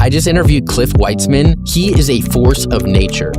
I just interviewed Cliff Weitzman. He is a force of nature.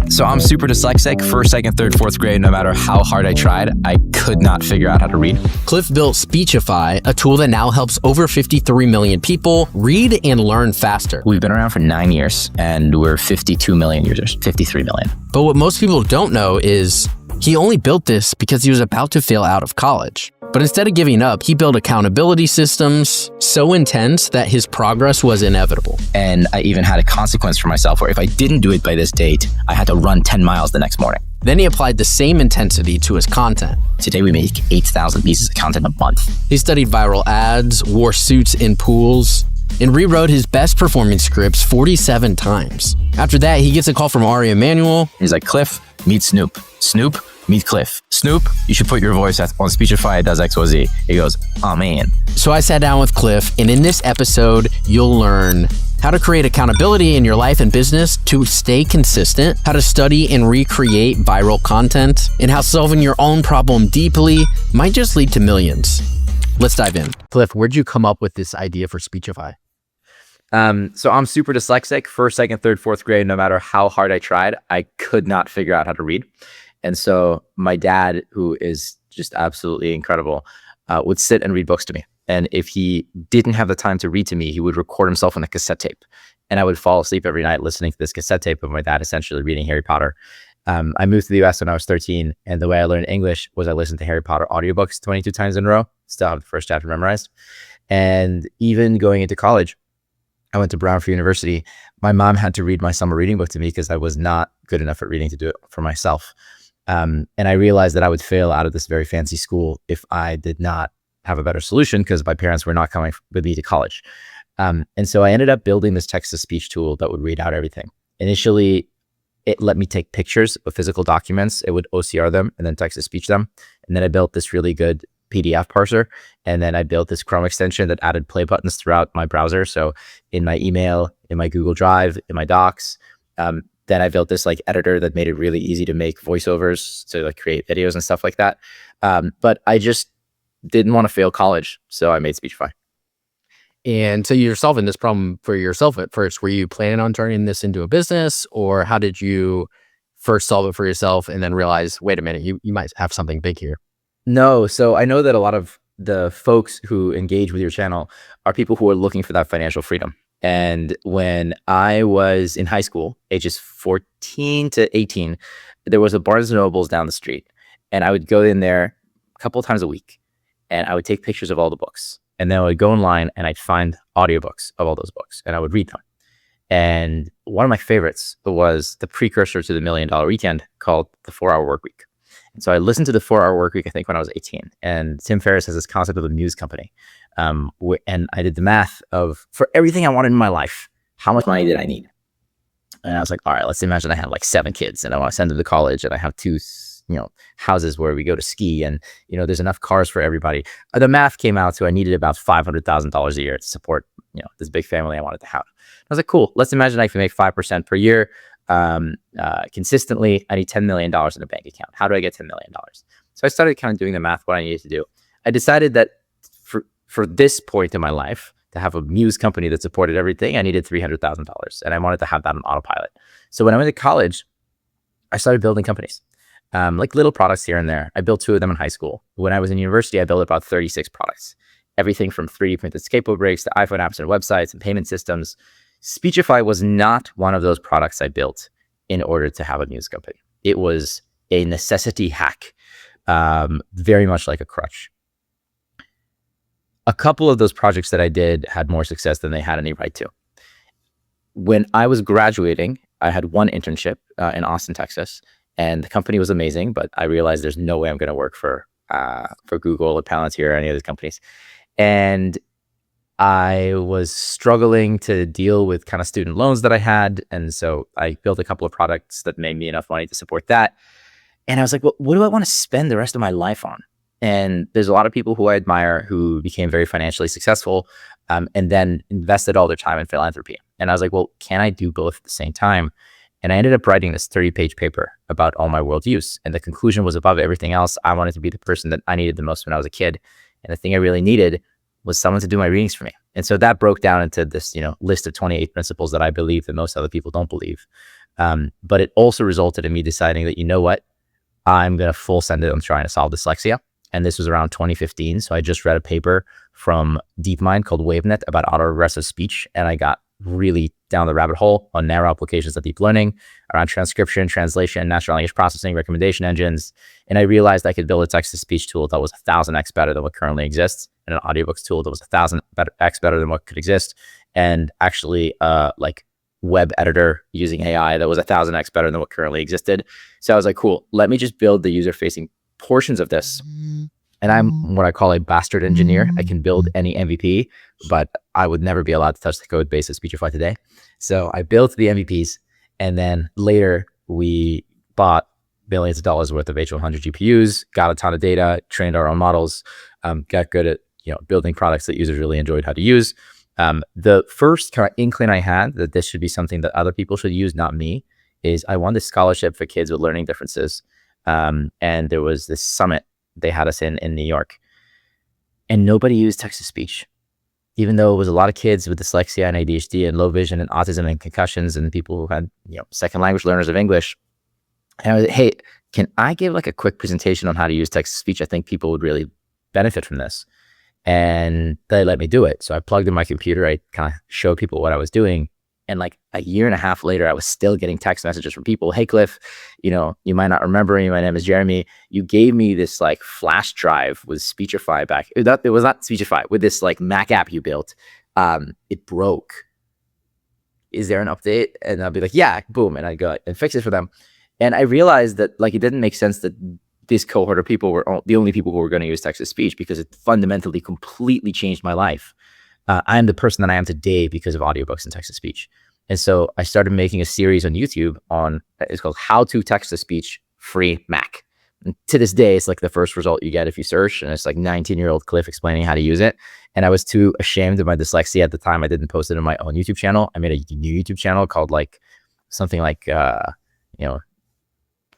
So I'm super dyslexic. First, second, third, fourth grade, no matter how hard I tried, I could not figure out how to read. Cliff built Speechify, a tool that now helps over 53 million people read and learn faster. We've been around for 9 years and we're 52 million users, 53 million. But what most people don't know is he only built this because he was about to fail out of college. But instead of giving up, he built accountability systems so intense that his progress was inevitable. And I even had a consequence for myself where if I didn't do it by this date, I had to run 10 miles the next morning. Then he applied the same intensity to his content. Today we make 8,000 pieces of content a month. He studied viral ads, wore suits in pools, and rewrote his best performing scripts 47 times. After that, he gets a call from Ari Emanuel. He's like, Cliff, meet Snoop. Snoop, meet Cliff. Snoop, you should put your voice on Speechify. It does XYZ. He goes, oh man. So I sat down with Cliff, and in this episode, you'll learn how to create accountability in your life and business to stay consistent, how to study and recreate viral content, and how solving your own problem deeply might just lead to millions. Let's dive in. Cliff, where'd you come up with this idea for Speechify? So I'm super dyslexic. First, second, third, fourth grade, no matter how hard I tried, I could not figure out how to read. And so my dad, who is just absolutely incredible, would sit and read books to me. And if he didn't have the time to read to me, he would record himself on a cassette tape. And I would fall asleep every night listening to this cassette tape of my dad essentially reading Harry Potter. I moved to the US when I was 13. And the way I learned English was I listened to Harry Potter audiobooks 22 times in a row. Still have the first chapter memorized. And even going into college, I went to Brown for University. My mom had to read my summer reading book to me because I was not good enough at reading to do it for myself. And I realized that I would fail out of this very fancy school if I did not have a better solution because my parents were not coming with me to college. And so I ended up building this text-to-speech tool that would read out everything. Initially, it let me take pictures of physical documents. It would OCR them and then text-to-speech them. And then I built this really good PDF parser. And then I built this Chrome extension that added play buttons throughout my browser. So in my email, in my Google Drive, in my docs, then I built this like editor that made it really easy to make voiceovers to like create videos and stuff like that. But I just didn't want to fail college. So I made Speechify. And so you're solving this problem for yourself at first. Were you planning on turning this into a business, or how did you first solve it for yourself and then realize, wait a minute, you might have something big here? No. So I know that a lot of the folks who engage with your channel are people who are looking for that financial freedom. And when I was in high school, ages 14 to 18, there was a Barnes & Nobles down the street. And I would go in there a couple of times a week and I would take pictures of all the books. And then I would go online and I'd find audiobooks of all those books and I would read them. And one of my favorites was the precursor to the $1 Million Weekend called The 4-Hour Workweek. And so I listened to the 4-Hour Workweek, I think when I was 18, and Tim Ferriss has this concept of a muse company. And I did the math of, for everything I wanted in my life, how much money did I need? And I was like, all right, let's imagine I have like 7 kids and I want to send them to college and I have 2, houses where we go to ski and, there's enough cars for everybody. The math came out to I needed about $500,000 a year to support, this big family I wanted to have. I was like, cool, let's imagine I can make 5% per year. Consistently, I need $10 million in a bank account. How do I get $10 million? So I started kind of doing the math, what I needed to do. I decided that for this point in my life, to have a muse company that supported everything, I needed $300,000 and I wanted to have that on autopilot. So when I went to college, I started building companies, like little products here and there. I built 2 of them in high school. When I was in university, I built about 36 products, everything from 3D printed skateboard brakes to iPhone apps and websites and payment systems. Speechify was not one of those products I built in order to have a muse company. It was a necessity hack, very much like a crutch. A couple of those projects that I did had more success than they had any right to. When I was graduating, I had one internship in Austin, Texas, and the company was amazing, but I realized there's no way I'm going to work for Google or Palantir or any of those companies. And I was struggling to deal with kind of student loans that I had. And so I built a couple of products that made me enough money to support that. And I was like, well, what do I want to spend the rest of my life on? And there's a lot of people who I admire who became very financially successful and then invested all their time in philanthropy. And I was like, well, can I do both at the same time? And I ended up writing this 30-page paper about all my worldviews. And the conclusion was, above everything else, I wanted to be the person that I needed the most when I was a kid. And the thing I really needed was someone to do my readings for me. And so that broke down into this, list of 28 principles that I believe that most other people don't believe. But it also resulted in me deciding that, you know what, I'm going to full send it on trying to solve dyslexia. And this was around 2015. So I just read a paper from DeepMind called Weitzman about autoregressive speech. And I got really down the rabbit hole on narrow applications of deep learning around transcription, translation, natural language processing, recommendation engines. And I realized I could build a text-to-speech tool that was 1,000x better than what currently exists, and an audiobooks tool that was 1,000x better than what could exist, and actually like web editor using AI that was 1,000x better than what currently existed. So I was like, cool, let me just build the user-facing portions of this. And I'm what I call a bastard engineer. I can build any MVP, but I would never be allowed to touch the code base of Speechify today. So I built the MVPs, and then later we bought billions of dollars worth of H100 GPUs, got a ton of data, trained our own models, got good at building products that users really enjoyed how to use. The first kind of inkling I had that this should be something that other people should use, not me, is I won this scholarship for kids with learning differences. And there was this summit they had us in New York, and nobody used text-to-speech, even though it was a lot of kids with dyslexia and ADHD and low vision and autism and concussions and people who had second language learners of English. And I was like, hey, can I give like a quick presentation on how to use text-to-speech? I think people would really benefit from this. And they let me do it. So I plugged in my computer. I kind of showed people what I was doing. And like a year and a half later, I was still getting text messages from people. Hey, Cliff, you might not remember me. My name is Jeremy. You gave me this like flash drive with Speechify back. It was not Speechify, with this like Mac app you built. It broke. Is there an update? And I'll be like, yeah, boom. And I go and fix it for them. And I realized that like, it didn't make sense that this cohort of people were the only people who were going to use text-to-speech, because it fundamentally completely changed my life. I am the person that I am today because of audiobooks and text-to-speech. And so I started making a series on YouTube it's called How to Text-to-Speech Free Mac. And to this day, it's like the first result you get if you search, and it's like 19-year-old Cliff explaining how to use it. And I was too ashamed of my dyslexia at the time. I didn't post it on my own YouTube channel. I made a new YouTube channel called like something like,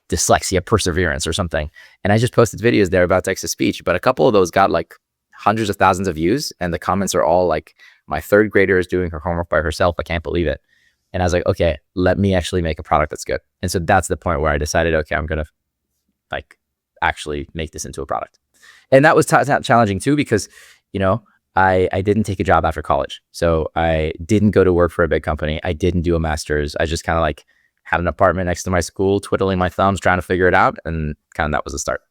Dyslexia Perseverance or something. And I just posted videos there about text-to-speech, but a couple of those got like hundreds of thousands of views, and the comments are all like, my third grader is doing her homework by herself. I can't believe it. And I was like, okay, let me actually make a product that's good. And so that's the point where I decided, okay, I'm going to like actually make this into a product. And that was challenging too, because, I didn't take a job after college. So I didn't go to work for a big company. I didn't do a master's. I just kind of like had an apartment next to my school, twiddling my thumbs, trying to figure it out. And kind of that was the start.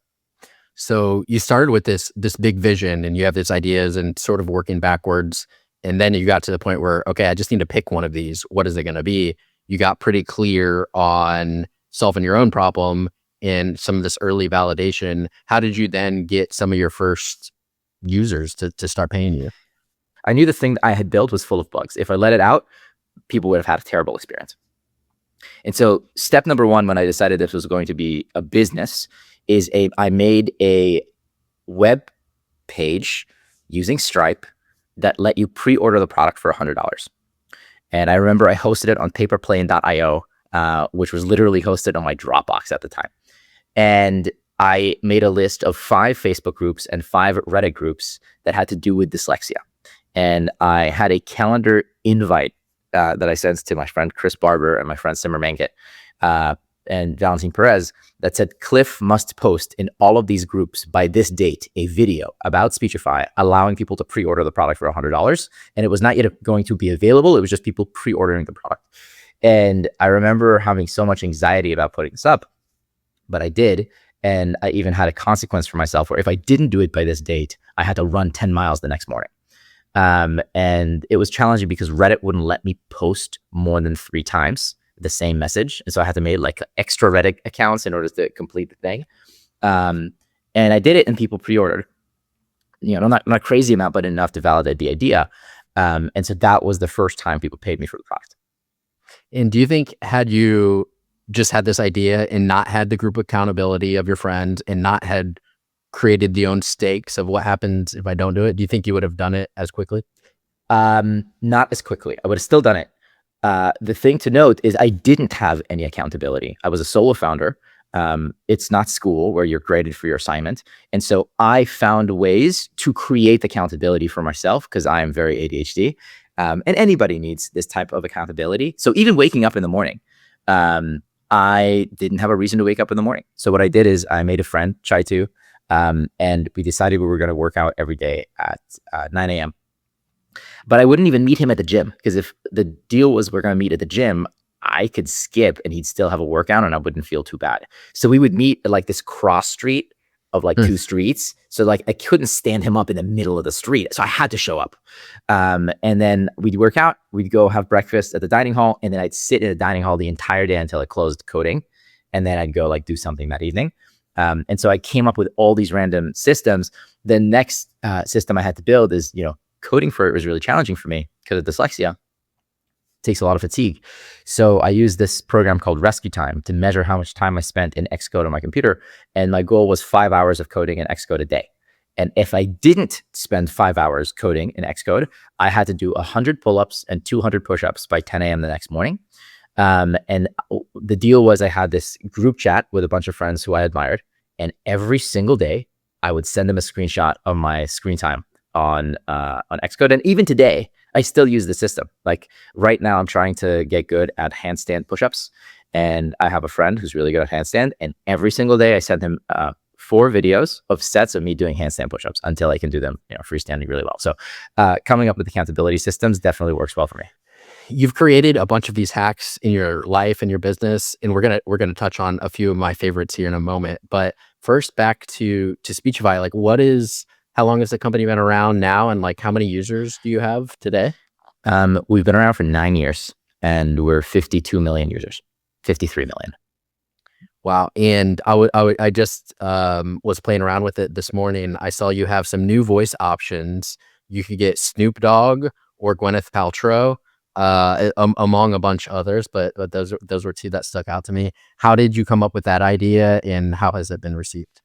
So you started with this big vision, and you have these ideas and sort of working backwards. And then you got to the point where, okay, I just need to pick one of these. What is it going to be? You got pretty clear on solving your own problem and some of this early validation. How did you then get some of your first users to start paying you? I knew the thing that I had built was full of bugs. If I let it out, people would have had a terrible experience. And so step number one, when I decided this was going to be a business, is I made a web page using Stripe that let you pre-order the product for $100. And I remember I hosted it on paperplane.io, which was literally hosted on my Dropbox at the time. And I made a list of 5 Facebook groups and 5 Reddit groups that had to do with dyslexia. And I had a calendar invite that I sent to my friend Chris Barber and my friend Simmer Mankit and Valentin Perez that said, Cliff must post in all of these groups by this date a video about Speechify, allowing people to pre-order the product for $100. And it was not yet going to be available. It was just people pre-ordering the product. And I remember having so much anxiety about putting this up, but I did. And I even had a consequence for myself where if I didn't do it by this date, I had to run 10 miles the next morning. And it was challenging because Reddit wouldn't let me post more than 3 times the same message. And so I had to make like extra Reddit accounts in order to complete the thing. And I did it, and people pre-ordered, not crazy amount, but enough to validate the idea. And so that was the first time people paid me for the product. And do you think, had you just had this idea and not had the group accountability of your friends and not had created the own stakes of what happens if I don't do it, do you think you would have done it as quickly? Not as quickly. I would have still done it. The thing to note is I didn't have any accountability. I was a solo founder. It's not school where you're graded for your assignment. And so I found ways to create accountability for myself because I am very ADHD. And anybody needs this type of accountability. So even waking up in the morning, I didn't have a reason to wake up in the morning. So what I did is I made a friend, Chaitu, and we decided we were going to work out every day at 9 a.m. But I wouldn't even meet him at the gym because if the deal was we're going to meet at the gym, I could skip and he'd still have a workout and I wouldn't feel too bad. So we would meet at like this cross street of like two streets. So like I couldn't stand him up in the middle of the street. So I had to show up. And then we'd work out, we'd go have breakfast at the dining hall. And then I'd sit in the dining hall the entire day until it closed coding. And then I'd go like do something that evening. And so I came up with all these random systems. The next system I had to build is, coding for it was really challenging for me because of dyslexia. Takes a lot of fatigue. So I used this program called Rescue Time to measure how much time I spent in Xcode on my computer. And my goal was 5 hours of coding in Xcode a day. And if I didn't spend 5 hours coding in Xcode, I had to do 100 pull-ups and 200 push-ups by 10 a.m. the next morning. And the deal was I had this group chat with a bunch of friends who I admired. And every single day, I would send them a screenshot of my screen time on Xcode. And even today, I still use the system. Like right now, I'm trying to get good at handstand push-ups. And I have a friend who's really good at handstand. And every single day I send him 4 videos of sets of me doing handstand push-ups until I can do them, freestanding really well. So coming up with accountability systems definitely works well for me. You've created a bunch of these hacks in your life and your business, and we're gonna touch on a few of my favorites here in a moment. But first, back to Speechify. Like, how long has the company been around now, and like how many users do you have today? We've been around for 9 years, and we're 52 million users, 53 million. Wow! And I just was playing around with it this morning. I saw you have some new voice options. You could get Snoop Dogg or Gwyneth Paltrow, among a bunch of others, but those were 2 that stuck out to me. How did you come up with that idea, and how has it been received?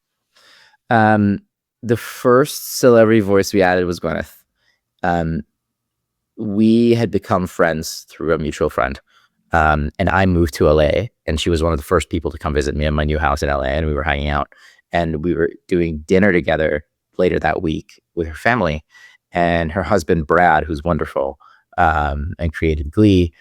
The first celebrity voice we added was Gwyneth. We had become friends through a mutual friend. And I moved to LA, and she was one of the first people to come visit me in my new house in LA, and we were hanging out, and we were doing dinner together later that week with her family. And her husband, Brad, who's wonderful, and created Glee,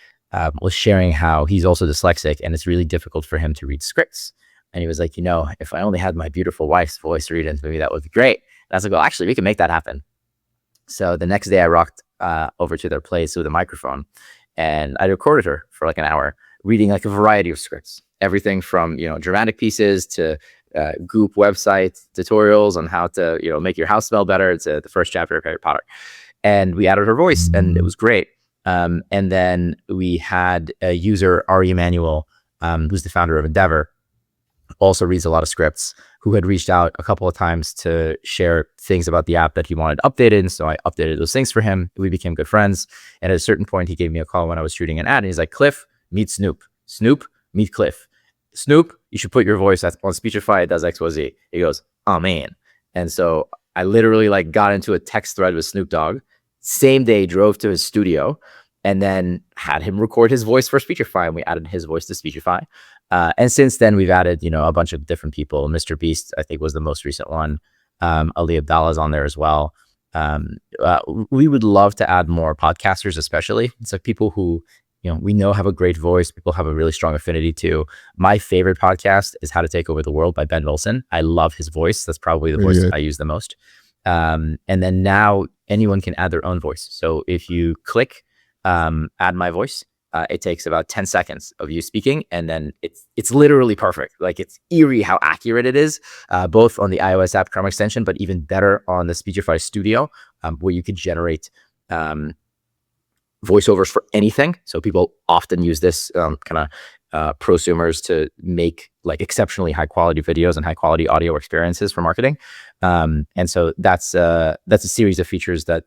was sharing how he's also dyslexic and it's really difficult for him to read scripts. And he was like, if I only had my beautiful wife's voice to read it, maybe that would be great. And I was like, well, actually, we can make that happen. So the next day I rocked over to their place with a microphone, and I recorded her for like an hour, reading like a variety of scripts, everything from, dramatic pieces to Goop website tutorials on how to, make your house smell better. It's the first chapter of Harry Potter. And we added her voice, and it was great. And then we had a user, Ari Emanuel, who's the founder of Endeavor, also reads a lot of scripts, who had reached out a couple of times to share things about the app that he wanted updated. And so I updated those things for him. We became good friends. And at a certain point, he gave me a call when I was shooting an ad. And he's like, Cliff, meet Snoop. Snoop, meet Cliff. Snoop, you should put your voice on Speechify. It does X, Y, Z. He goes, oh, man. And so I literally got into a text thread with Snoop Dogg. Same day, drove to his studio, and then had him record his voice for Speechify, and we added his voice to Speechify. And since then, we've added, a bunch of different people. Mr. Beast, I think, was the most recent one. Ali Abdallah's on there as well. We would love to add more podcasters, especially. It's like people who, we know have a great voice, people have a really strong affinity to. My favorite podcast is How to Take Over the World by Ben Wilson. I love his voice. That's probably the voice I use the most. And then now anyone can add their own voice. So if you click add my voice, it takes about 10 seconds of you speaking, and then it's literally perfect. Like, it's eerie how accurate it is, both on the iOS app Chrome extension, but even better on the Speechify Studio, where you could generate voiceovers for anything. So people often use this prosumers to make like exceptionally high quality videos and high quality audio experiences for marketing. And so that's a series of features that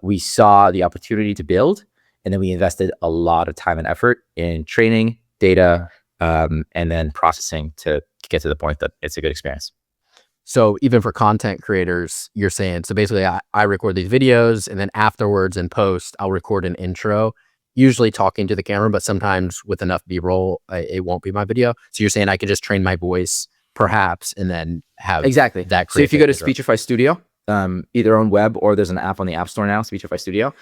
we saw the opportunity to build. And then we invested a lot of time and effort in training, data, and then processing to get to the point that it's a good experience. So even for content creators, you're saying, so basically I record these videos, and then afterwards in post, I'll record an intro, usually talking to the camera, but sometimes with enough B-roll, it won't be my video. So you're saying I could just train my voice perhaps and then have Exactly. that So if you go to create the Speechify Studio, either on web or there's an app on the App Store now, Speechify Studio,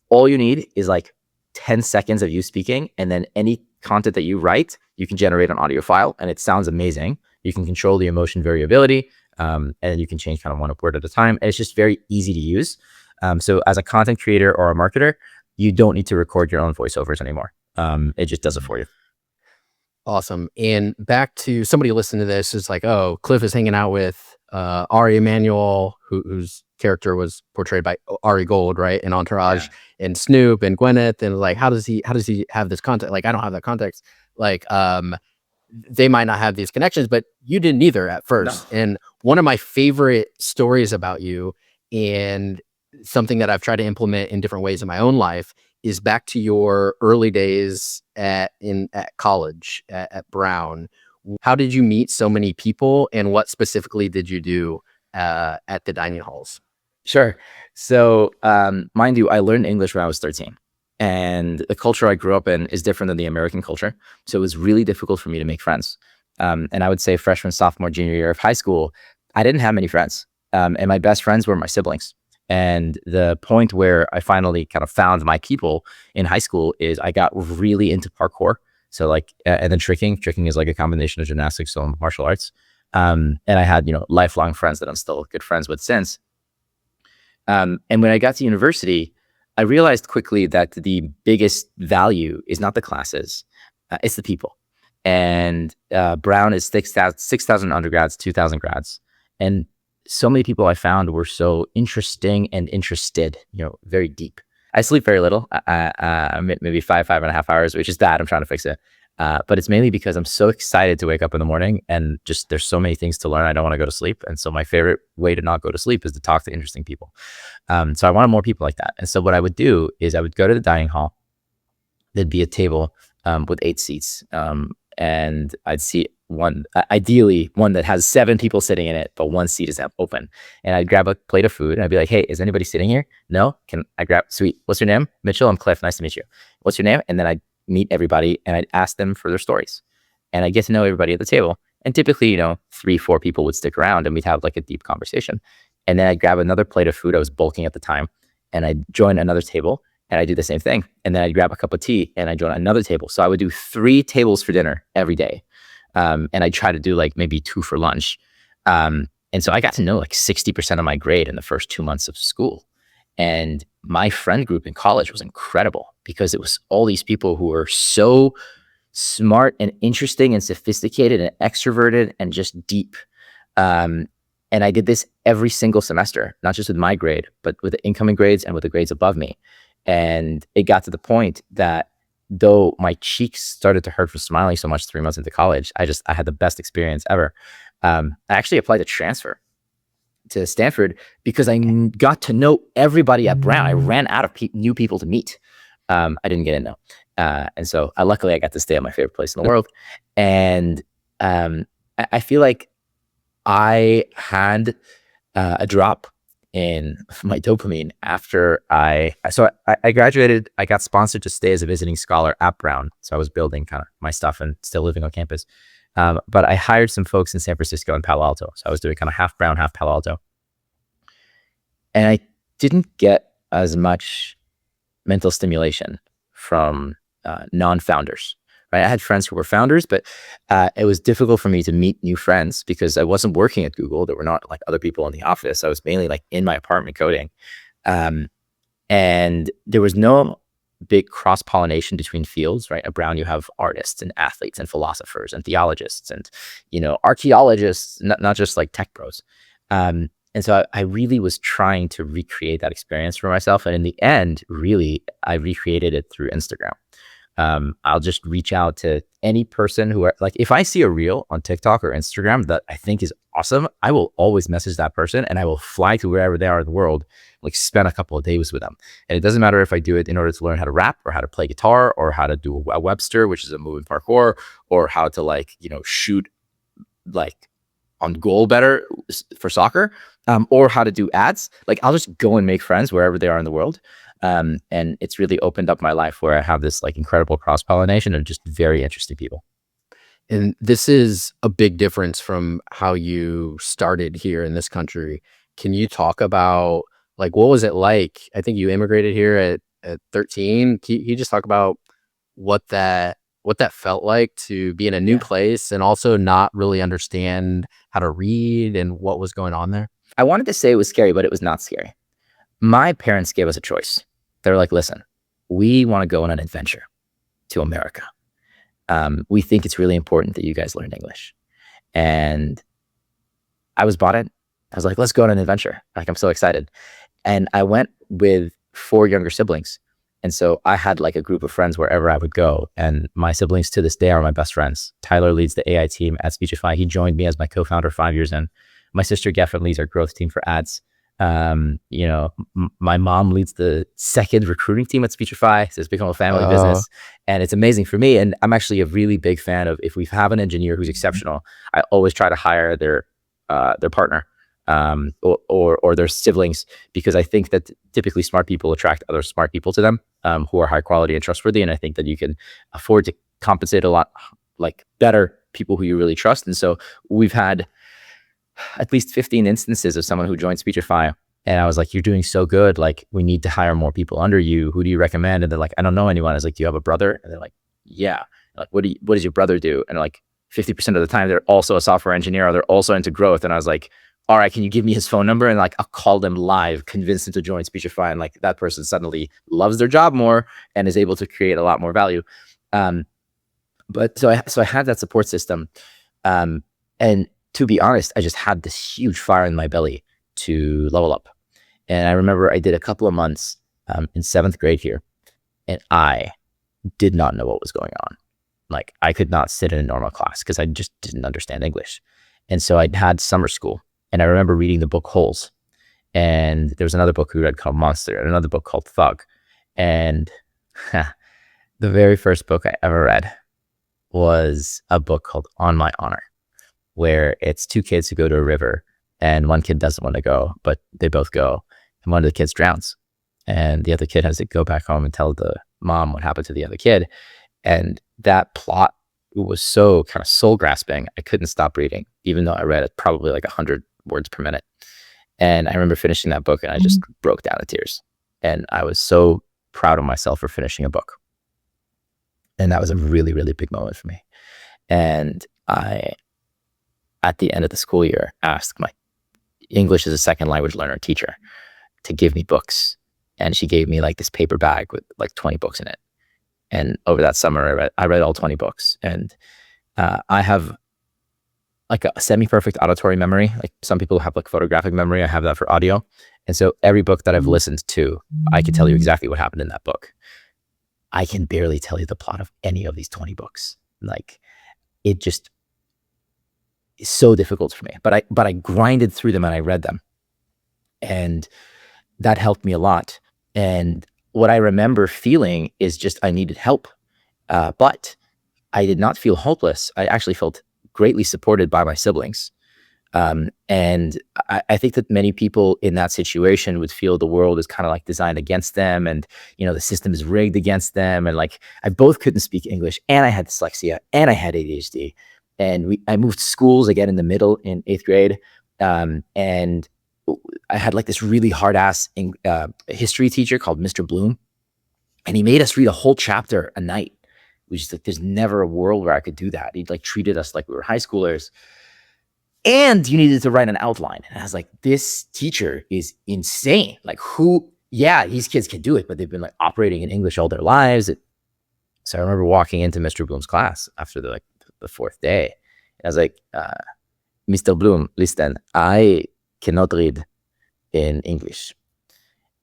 all you need is like 10 seconds of you speaking, and then any content that you write, you can generate an audio file, and it sounds amazing. You can control the emotion variability, and you can change kind of one word at a time. And it's just very easy to use. So as a content creator or a marketer, you don't need to record your own voiceovers anymore. It just does it for you. Awesome. And back to somebody listening to this is like, oh, Cliff is hanging out with Ari Emanuel, whose character was portrayed by Ari Gold, right? In Entourage, and Snoop and Gwyneth. And like, how does he have this context? Like, I don't have that context. Like, they might not have these connections, but you didn't either at first. No. And one of my favorite stories about you, and something that I've tried to implement in different ways in my own life, is back to your early days at college at Brown. How did you meet so many people, and what specifically did you do at the dining halls? Sure. So, mind you, I learned English when I was 13, and the culture I grew up in is different than the American culture. So it was really difficult for me to make friends. And I would say freshman, sophomore, junior year of high school, I didn't have many friends. And my best friends were my siblings. And the point where I finally kind of found my people in high school is I got really into parkour. So like, and then tricking is like a combination of gymnastics and martial arts. And I had, lifelong friends that I'm still good friends with since. And when I got to university, I realized quickly that the biggest value is not the classes, it's the people. And Brown is 6,000 undergrads, 2,000 grads. And so many people I found were so interesting and interested, very deep. I sleep very little, maybe 5.5 hours, which is bad. I'm trying to fix it. But it's mainly because I'm so excited to wake up in the morning, and just there's so many things to learn. I don't want to go to sleep. And so my favorite way to not go to sleep is to talk to interesting people. So I wanted more people like that. And so what I would do is I would go to the dining hall. There'd be a table with 8 seats. And I'd see ideally one that has 7 people sitting in it, but 1 seat is open. And I'd grab a plate of food and I'd be like, hey, is anybody sitting here? No? Can I grab, sweet. What's your name? Mitchell. I'm Cliff. Nice to meet you. What's your name? And then I'd meet everybody and I'd ask them for their stories. And I'd get to know everybody at the table. And typically, 3-4 people would stick around and we'd have like a deep conversation. And then I'd grab another plate of food. I was bulking at the time, and I'd join another table. And I do the same thing. And then I'd grab a cup of tea and I'd join another table. So I would do 3 tables for dinner every day. And I'd try to do like maybe 2 for lunch. And so I got to know like 60% of my grade in the first 2 months of school. And my friend group in college was incredible because it was all these people who were so smart and interesting and sophisticated and extroverted and just deep. And I did this every single semester, not just with my grade, but with the incoming grades and with the grades above me. And it got to the point that though my cheeks started to hurt from smiling so much 3 months into college, I had the best experience ever. I actually applied to transfer to Stanford because I got to know everybody at Brown. I ran out of new people to meet. I didn't get in though. And so luckily I got to stay at my favorite place in the world. And I feel like I had a drop in my dopamine after I graduated. I got sponsored to stay as a visiting scholar at Brown. So I was building kind of my stuff and still living on campus. But I hired some folks in San Francisco and Palo Alto. So I was doing kind of half Brown, half Palo Alto. And I didn't get as much mental stimulation from non-founders. Right? I had friends who were founders, but it was difficult for me to meet new friends because I wasn't working at Google. There were not like other people in the office. I was mainly like in my apartment coding. And there was no big cross-pollination between fields, right? At Brown, you have artists and athletes and philosophers and theologists and, archaeologists, not just like tech bros. And so I really was trying to recreate that experience for myself. And in the end, really, I recreated it through Instagram. I'll just reach out to any person who if I see a reel on TikTok or Instagram that I think is awesome, I will always message that person and I will fly to wherever they are in the world, like spend a couple of days with them. And it doesn't matter if I do it in order to learn how to rap or how to play guitar or how to do a Webster, which is a move in parkour, or how to shoot on goal better for soccer, or how to do ads. I'll just go and make friends wherever they are in the world. And it's really opened up my life where I have this like incredible cross-pollination of just very interesting people. And this is a big difference from how you started here in this country. Can you talk about like what was it like? I think you immigrated here at 13. Can you just talk about what that felt like to be in a new place and also not really understand how to read and what was going on there? I wanted to say it was scary, but it was not scary. My parents gave us a choice. They were like, listen, we want to go on an adventure to America. We think it's really important that you guys learn English. And I was bought in. I was like, let's go on an adventure. Like, I'm so excited. And I went with 4 younger siblings. And so I had like a group of friends wherever I would go. And my siblings to this day are my best friends. Tyler leads the AI team at Speechify. He joined me as my co-founder 5 years in. My sister Geffen leads our growth team for ads. My mom leads the 2nd recruiting team at Speechify. So it's become a family business, and it's amazing for me. And I'm actually a really big fan of, if we have an engineer who's exceptional, I always try to hire their partner, or their siblings, because I think that typically smart people attract other smart people to them, who are high quality and trustworthy. And I think that you can afford to compensate a lot like better people who you really trust. And so we've had at least 15 instances of someone who joined Speechify, and I was like, you're doing so good. Like, we need to hire more people under you. Who do you recommend? And they're like, I don't know anyone. I was like, do you have a brother? And they're like, yeah. Like, what does your brother do? And like 50% of the time, they're also a software engineer, or they're also into growth. And I was like, all right, can you give me his phone number? And like, I'll call them live, convince them to join Speechify. And like, that person suddenly loves their job more and is able to create a lot more value. But so I had that support system. And to be honest, I just had this huge fire in my belly to level up. And I remember I did a couple of months in 7th grade here, and I did not know what was going on. Like, I could not sit in a normal class because I just didn't understand English. And so I had summer school, and I remember reading the book Holes. And there was another book we read called Monster, and another book called Thug. And the very first book I ever read was a book called On My Honor, where it's 2 kids who go to a river, and one kid doesn't want to go, but they both go, and one of the kids drowns, and the other kid has to go back home and tell the mom what happened to the other kid. And that plot was so kind of soul grasping, I couldn't stop reading, even though I read it probably like 100 words per minute. And I remember finishing that book, and I just broke down in tears, and I was so proud of myself for finishing a book. And that was a really, really big moment for me. And I, at the end of the school year, asked my English as a second language learner teacher to give me books. And she gave me like this paper bag with like 20 books in it. And over that summer, I read all 20 books. And I have like a semi-perfect auditory memory. Like some people have like photographic memory. I have that for audio. And so every book that I've listened to, I can tell you exactly what happened in that book. I can barely tell you the plot of any of these 20 books. Like, it just is so difficult for me, but I grinded through them and I read them, and that helped me a lot. And what I remember feeling is just, I needed help, but I did not feel hopeless. I actually felt greatly supported by my siblings. And I think that many people in that situation would feel the world is kind of like designed against them, and the system is rigged against them. And like, I both couldn't speak English, and I had dyslexia, and I had ADHD. And I moved schools again in the middle in 8th grade. And I had like this really hard ass history teacher called Mr. Bloom. And he made us read a whole chapter a night, which is like, there's never a world where I could do that. He'd like treated us like we were high schoolers. And you needed to write an outline. And I was like, this teacher is insane. Like, these kids can do it, but they've been like operating in English all their lives. So I remember walking into Mr. Bloom's class after the 4th day. And I was like, Mr. Bloom, listen, I cannot read in English.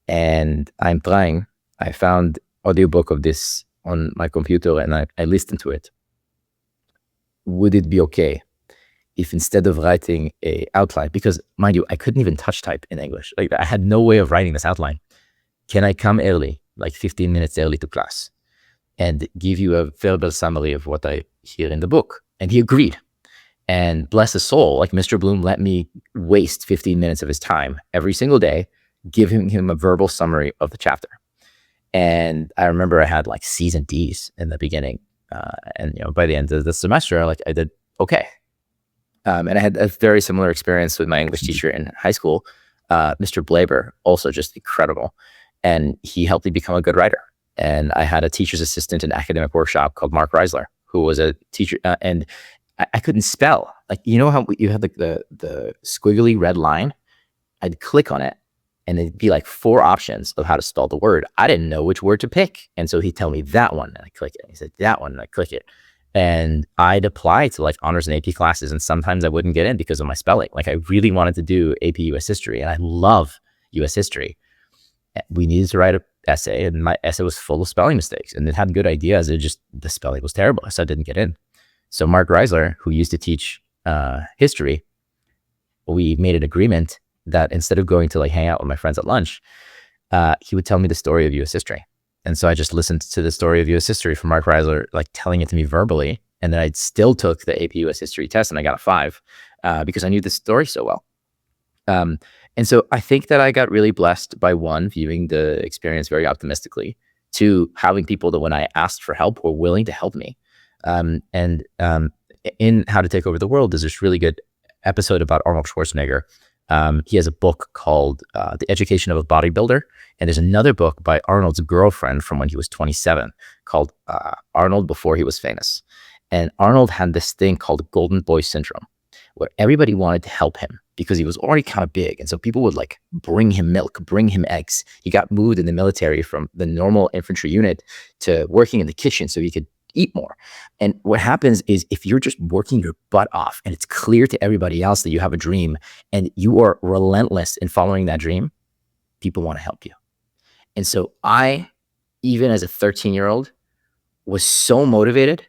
And I'm trying. I found audiobook of this on my computer, and I listened to it. Would it be okay if instead of writing a outline, because mind you, I couldn't even touch type in English. Like, I had no way of writing this outline. Can I come early, like 15 minutes early to class, and give you a verbal summary of what I hear in the book? And he agreed. And bless his soul, like Mr. Bloom let me waste 15 minutes of his time every single day, giving him a verbal summary of the chapter. And I remember I had like C's and D's in the beginning. And by the end of the semester, I did okay. And I had a very similar experience with my English teacher in high school, Mr. Blaber, also just incredible. And he helped me become a good writer. And I had a teacher's assistant in academic workshop called Mark Reisler, who was a teacher. And I couldn't spell. Like, how you had the squiggly red line? I'd click on it, and it'd be like 4 options of how to spell the word. I didn't know which word to pick. And so he'd tell me that one, and I click it. And he said that one, and I click it. And I'd apply to like honors and AP classes, and sometimes I wouldn't get in because of my spelling. Like, I really wanted to do AP US history, and I love US history. We needed to write an essay, and my essay was full of spelling mistakes, and it had good ideas. The spelling was terrible, so I didn't get in. So Mark Reisler, who used to teach history, we made an agreement that instead of going to like hang out with my friends at lunch, he would tell me the story of US history. And so I just listened to the story of US history from Mark Reisler, like telling it to me verbally. And then I still took the AP US history test, and I got a 5 because I knew the story so well. And so I think that I got really blessed by, 1, viewing the experience very optimistically, 2, having people that when I asked for help were willing to help me. In How to Take Over the World, there's this really good episode about Arnold Schwarzenegger. He has a book called The Education of a Bodybuilder. And there's another book by Arnold's girlfriend from when he was 27 called Arnold Before He Was Famous. And Arnold had this thing called Golden Boy Syndrome, where everybody wanted to help him because he was already kind of big. And so people would like bring him milk, bring him eggs. He got moved in the military from the normal infantry unit to working in the kitchen so he could eat more. And what happens is, if you're just working your butt off and it's clear to everybody else that you have a dream and you are relentless in following that dream, people want to help you. And so I, even as a 13-year-old, was so motivated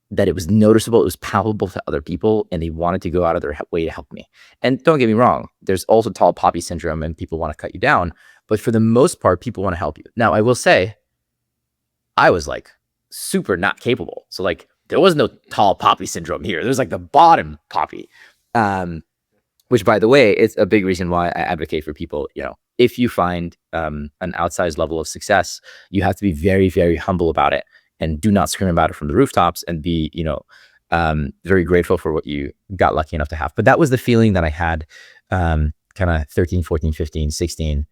that it was noticeable, it was palpable to other people, and they wanted to go out of their way to help me. And don't get me wrong, there's also tall poppy syndrome and people want to cut you down. But for the most part, people want to help you. Now, I will say, I was like super not capable. So like there was no tall poppy syndrome here. There's like the bottom poppy, which, by the way, it's a big reason why I advocate for people, if you find an outsized level of success, you have to be very, very humble about it and do not scream about it from the rooftops, and be, very grateful for what you got lucky enough to have. But that was the feeling that I had kind of 13, 14, 15, 16,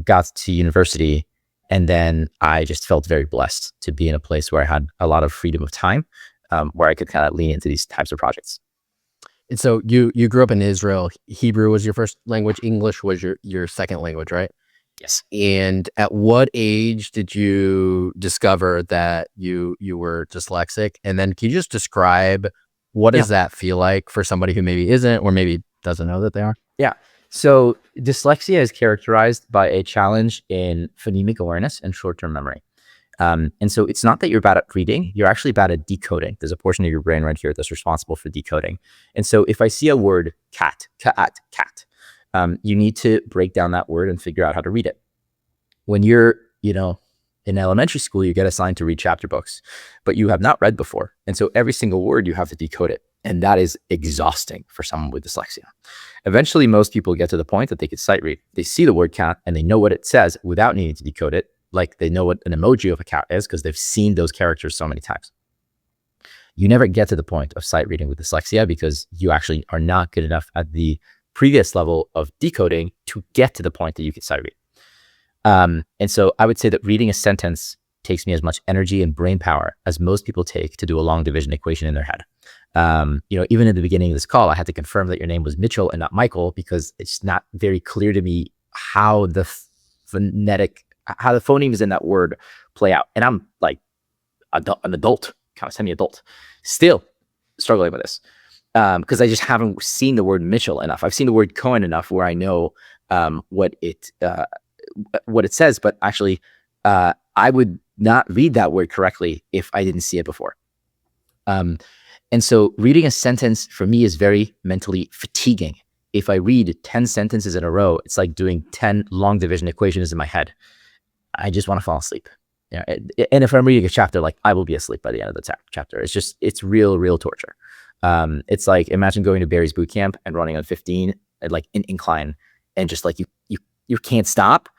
got to university. And then I just felt very blessed to be in a place where I had a lot of freedom of time, where I could kind of lean into these types of projects. And so you grew up in Israel. Hebrew was your first language. English was your second language, right? Yes. And at what age did you discover that you were dyslexic? And then can you just describe what does that feel like for somebody who maybe isn't, or maybe doesn't know that they are? Yeah. So dyslexia is characterized by a challenge in phonemic awareness and short-term memory. And so it's not that you're bad at reading, you're actually bad at decoding. There's a portion of your brain right here that's responsible for decoding. And so if I see a word, cat, you need to break down that word and figure out how to read it. When you're, in elementary school, you get assigned to read chapter books, but you have not read before. And so every single word, you have to decode it. And that is exhausting for someone with dyslexia. Eventually, most people get to the point that they could sight read. They see the word cat and they know what it says without needing to decode it. Like they know what an emoji of a cat is because they've seen those characters so many times. You never get to the point of sight reading with dyslexia because you actually are not good enough at the previous level of decoding to get to the point that you can sight read. And so I would say that reading a sentence takes me as much energy and brain power as most people take to do a long division equation in their head. Even at the beginning of this call, I had to confirm that your name was Mitchell and not Michael, because it's not very clear to me how the phonemes in that word play out. And I'm like an adult, kind of semi-adult, still struggling with this because I just haven't seen the word Mitchell enough. I've seen the word Cohen enough where I know what it says, but actually I would not read that word correctly if I didn't see it before. And so reading a sentence for me is very mentally fatiguing. If I read 10 sentences in a row, it's like doing 10 long division equations in my head. I just want to fall asleep. And if I'm reading a chapter, like I will be asleep by the end of the chapter. It's real torture. It's like, imagine going to Barry's boot camp and running on 15 at like an incline and just like you can't stop.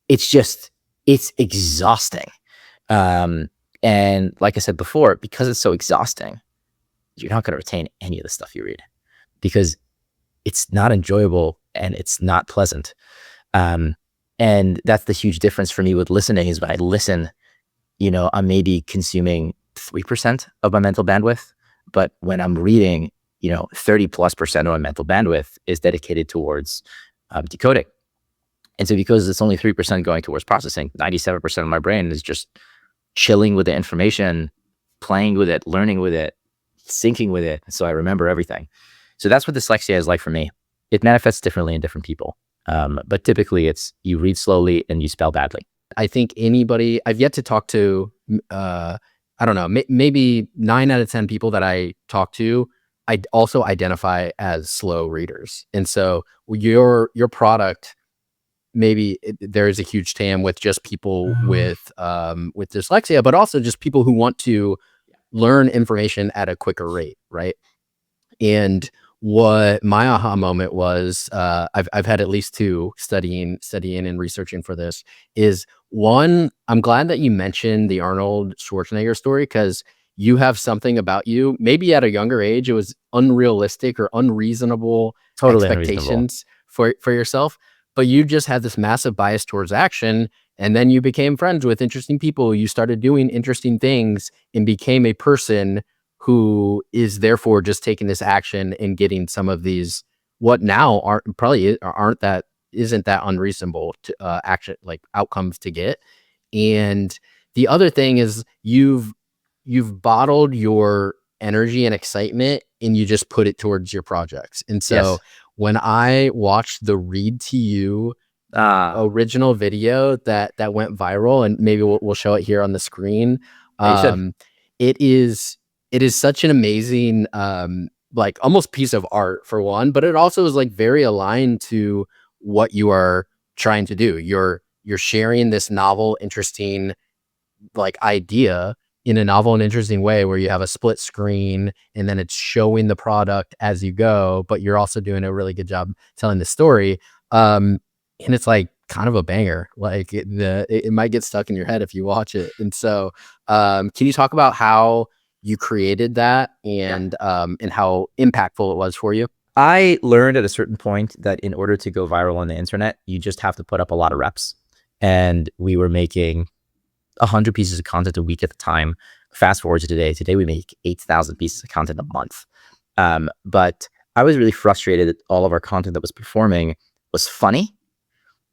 It's just it's exhausting. And like I said before, because it's so exhausting, you're not going to retain any of the stuff you read because it's not enjoyable and it's not pleasant. And that's the huge difference for me with listening is when I listen, I'm maybe consuming 3% of my mental bandwidth, but when I'm reading, 30+% of my mental bandwidth is dedicated towards decoding. And so because it's only 3% going towards processing, 97% of my brain is just chilling with the information, playing with it, learning with it, syncing with it. So I remember everything. So that's what dyslexia is like for me. It manifests differently in different people. But typically it's you read slowly and you spell badly. I think anybody, I've yet to talk to, I don't know, maybe 9 out of 10 people that I talk to, I also identify as slow readers. And so your product, maybe there is a huge TAM with just people with dyslexia, but also just people who want to learn information at a quicker rate, right? And what my aha moment was, I've had at least 2 studying and researching for this, is one, I'm glad that you mentioned the Arnold Schwarzenegger story because you have something about you, maybe at a younger age, it was unrealistic or unreasonable Totally expectations for yourself, but you just had this massive bias towards action. And then you became friends with interesting people. You started doing interesting things and became a person who is therefore just taking this action and getting some of these what now isn't that unreasonable to action, like outcomes to get. And the other thing is you've bottled your energy and excitement and you just put it towards your projects. And so Yes. when I watched the Read to You original video that went viral, and maybe we'll show it here on the screen. It is such an amazing like almost piece of art for one, but it also is like very aligned to what you are trying to do. You're sharing this novel, interesting like idea in a novel and interesting way where you have a split screen and then it's showing the product as you go, but you're also doing a really good job telling the story. And it's like kind of a banger. Like it might get stuck in your head if you watch it. And so, can you talk about how you created that and how impactful it was for you? I learned at a certain point that in order to go viral on the internet, you just have to put up a lot of reps. And we were making 100 pieces of content a week at the time. Fast forward to today. Today we make 8,000 pieces of content a month. But I was really frustrated that all of our content that was performing was funny.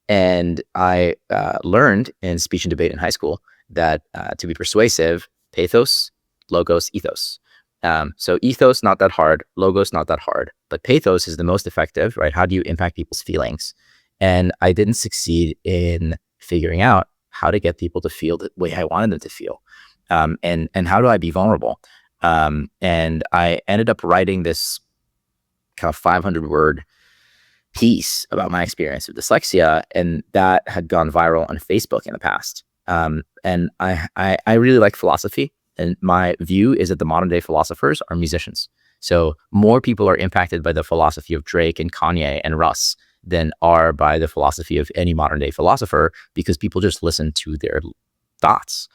And I learned in speech and debate in high school that to be persuasive, pathos, logos, ethos. So ethos, not that hard. Logos, not that hard. But pathos is the most effective, right? How do you impact people's feelings? And I didn't succeed in figuring out how to get people to feel the way I wanted them to feel. And how do I be vulnerable? And I ended up writing this kind of 500-word piece about my experience with dyslexia, and that had gone viral on Facebook in the past. And I really like philosophy, and my view is that the modern day philosophers are musicians. So more people are impacted by the philosophy of Drake and Kanye and Russ than are by the philosophy of any modern day philosopher, because people just listen to their thoughts.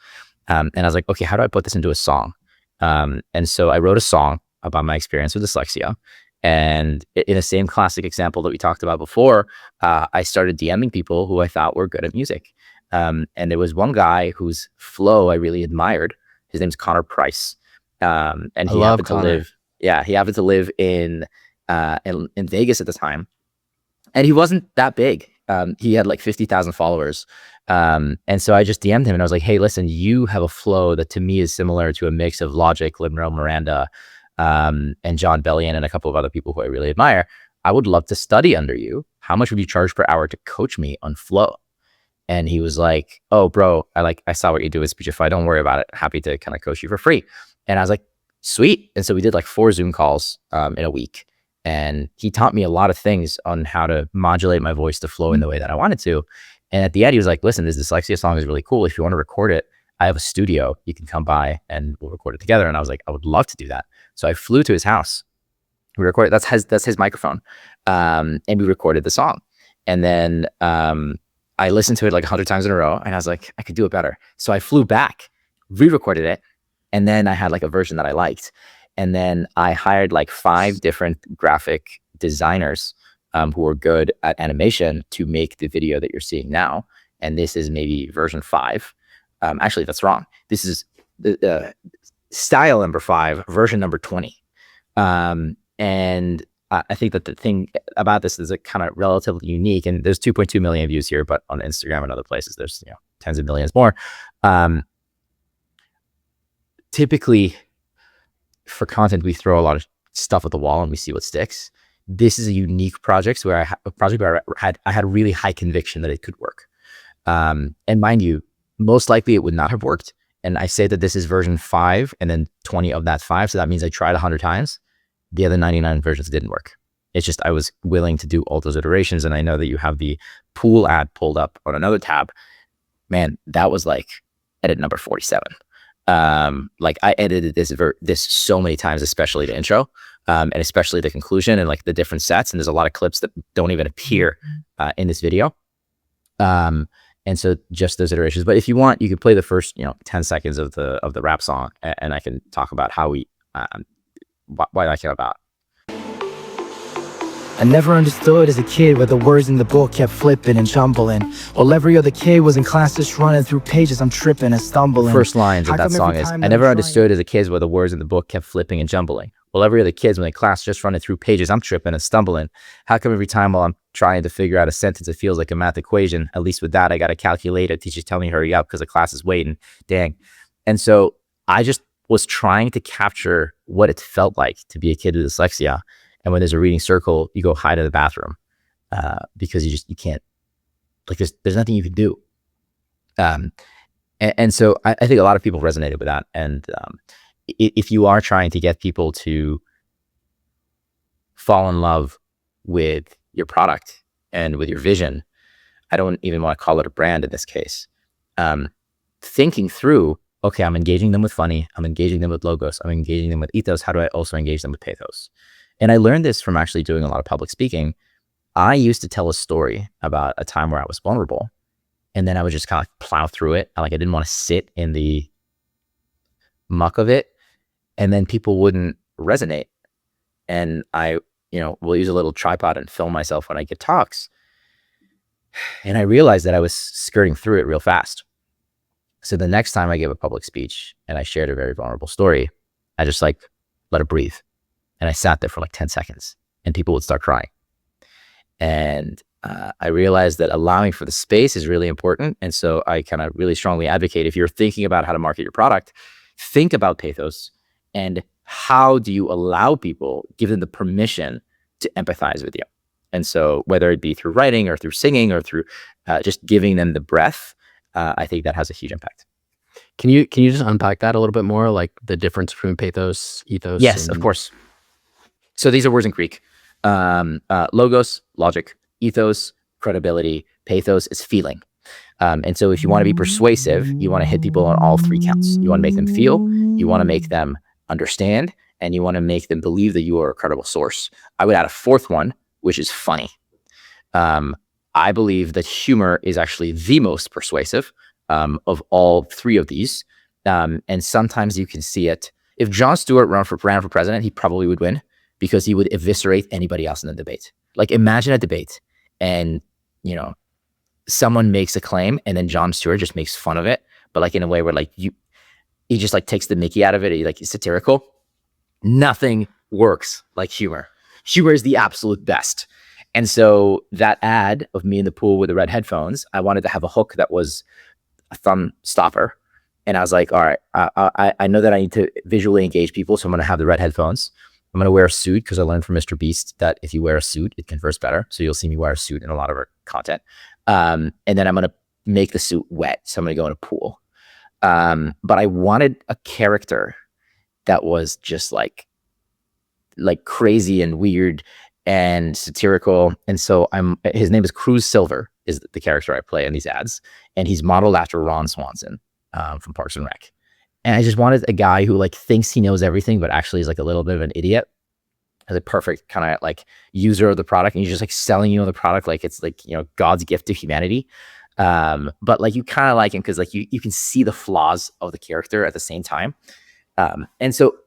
And I was like, okay, how do I put this into a song? And so I wrote a song about my experience with dyslexia. And in the same classic example that we talked about before, I started DMing people who I thought were good at music. And there was one guy whose flow I really admired. His name's Connor Price. And he happened to live in Vegas at the time. And he wasn't that big. He had like 50,000 followers. And so I just DM'd him and I was like, hey, listen, you have a flow that to me is similar to a mix of Logic, Lin-Manuel Miranda, and John Bellion and a couple of other people who I really admire. I would love to study under you. How much would you charge per hour to coach me on flow? And he was like, oh, bro, I saw what you do with Speechify. Don't worry about it. Happy to kind of coach you for free. And I was like, sweet. And so we did like 4 Zoom calls in a week. And he taught me a lot of things on how to modulate my voice to flow in the way that I wanted to. And at the end, he was like, listen, this dyslexia song is really cool. If you want to record it, I have a studio. You can come by and we'll record it together. And I was like, I would love to do that. So I flew to his house. We recorded, that's his microphone. And we recorded the song. And then I listened to it like 100 times in a row, and I was like, I could do it better. So I flew back, re-recorded it, and then I had like a version that I liked. And then I hired like 5 different graphic designers who were good at animation to make the video that you're seeing now. And this is maybe version 5. Actually, that's wrong. This is the style number 5, version number 20. And I think that the thing about this is kind of relatively unique. And there's 2.2 million views here, but on Instagram and other places, there's tens of millions more. Typically, for content, we throw a lot of stuff at the wall and we see what sticks. This is a unique project where I had really high conviction that it could work. And mind you, most likely it would not have worked. And I say that this is version 5 and then 20 of that 5. So that means I tried 100 times. The other 99 versions didn't work. It's just I was willing to do all those iterations. And I know that you have the pool ad pulled up on another tab. Man, that was like edit number 47. Like I edited this so many times, especially the intro, and especially the conclusion and like the different sets. And there's a lot of clips that don't even appear in this video. And so just those iterations. But if you want, you could play the first 10 seconds of the rap song, and I can talk about how why that came about. I never understood as a kid where the words in the book kept flipping and jumbling. While every other kid was in class just running through pages, I'm tripping and stumbling. First lines of that song is, I never understood as a kid where the words in the book kept flipping and jumbling. While every other kid's in class just running through pages, I'm tripping and stumbling. How come every time while I'm trying to figure out a sentence, it feels like a math equation? At least with that, I got a calculator. Teachers tell me hurry up because the class is waiting. Dang. And so I just was trying to capture what it felt like to be a kid with dyslexia. And when there's a reading circle, you go hide in the bathroom because you can't, like there's nothing you can do. And so I think a lot of people resonated with that. And if you are trying to get people to fall in love with your product and with your vision, I don't even want to call it a brand in this case. Thinking through, okay, I'm engaging them with funny, I'm engaging them with logos, I'm engaging them with ethos. How do I also engage them with pathos? And I learned this from actually doing a lot of public speaking. I used to tell a story about a time where I was vulnerable, and then I would just kind of plow through it. I didn't want to sit in the muck of it, and then people wouldn't resonate. And I, will use a little tripod and film myself when I give talks. And I realized that I was skirting through it real fast. So the next time I gave a public speech and I shared a very vulnerable story, I just let it breathe. And I sat there for 10 seconds and people would start crying. And I realized that allowing for the space is really important. And so I kind of really strongly advocate, if you're thinking about how to market your product, think about pathos and how do you allow people, give them the permission to empathize with you. And so whether it be through writing or through singing or through just giving them the breath, I think that has a huge impact. Can you just unpack that a little bit more, like the difference between pathos, ethos? Yes, of course. So these are words in Greek. Logos, logic; ethos, credibility; pathos is feeling. And so if you want to be persuasive, you want to hit people on all 3 counts. You want to make them feel, you want to make them understand, and you want to make them believe that you are a credible source. I would add a 4th one, which is funny. I believe that humor is actually the most persuasive of all 3 of these. And sometimes you can see it. If Jon Stewart ran for president, he probably would win, because he would eviscerate anybody else in the debate. Imagine a debate and, someone makes a claim and then Jon Stewart just makes fun of it, but in a way where he just takes the mickey out of it. He's satirical. Nothing works like humor. Humor is the absolute best. And so that ad of me in the pool with the red headphones, I wanted to have a hook that was a thumb stopper. And I was like, all right, I know that I need to visually engage people. So I'm going to have the red headphones. I'm going to wear a suit because I learned from Mr. Beast that if you wear a suit, it converts better. So you'll see me wear a suit in a lot of our content. And then I'm going to make the suit wet. So I'm going to go in a pool. But I wanted a character that was just like crazy and weird and satirical. And so his name is Cruz Silver, is the character I play in these ads. And he's modeled after Ron Swanson from Parks and Rec. And I just wanted a guy who thinks he knows everything, but actually is a little bit of an idiot. As a perfect kind of user of the product, and he's just selling you the product like it's God's gift to humanity. But like you kind of like him because like you can see the flaws of the character at the same time. And so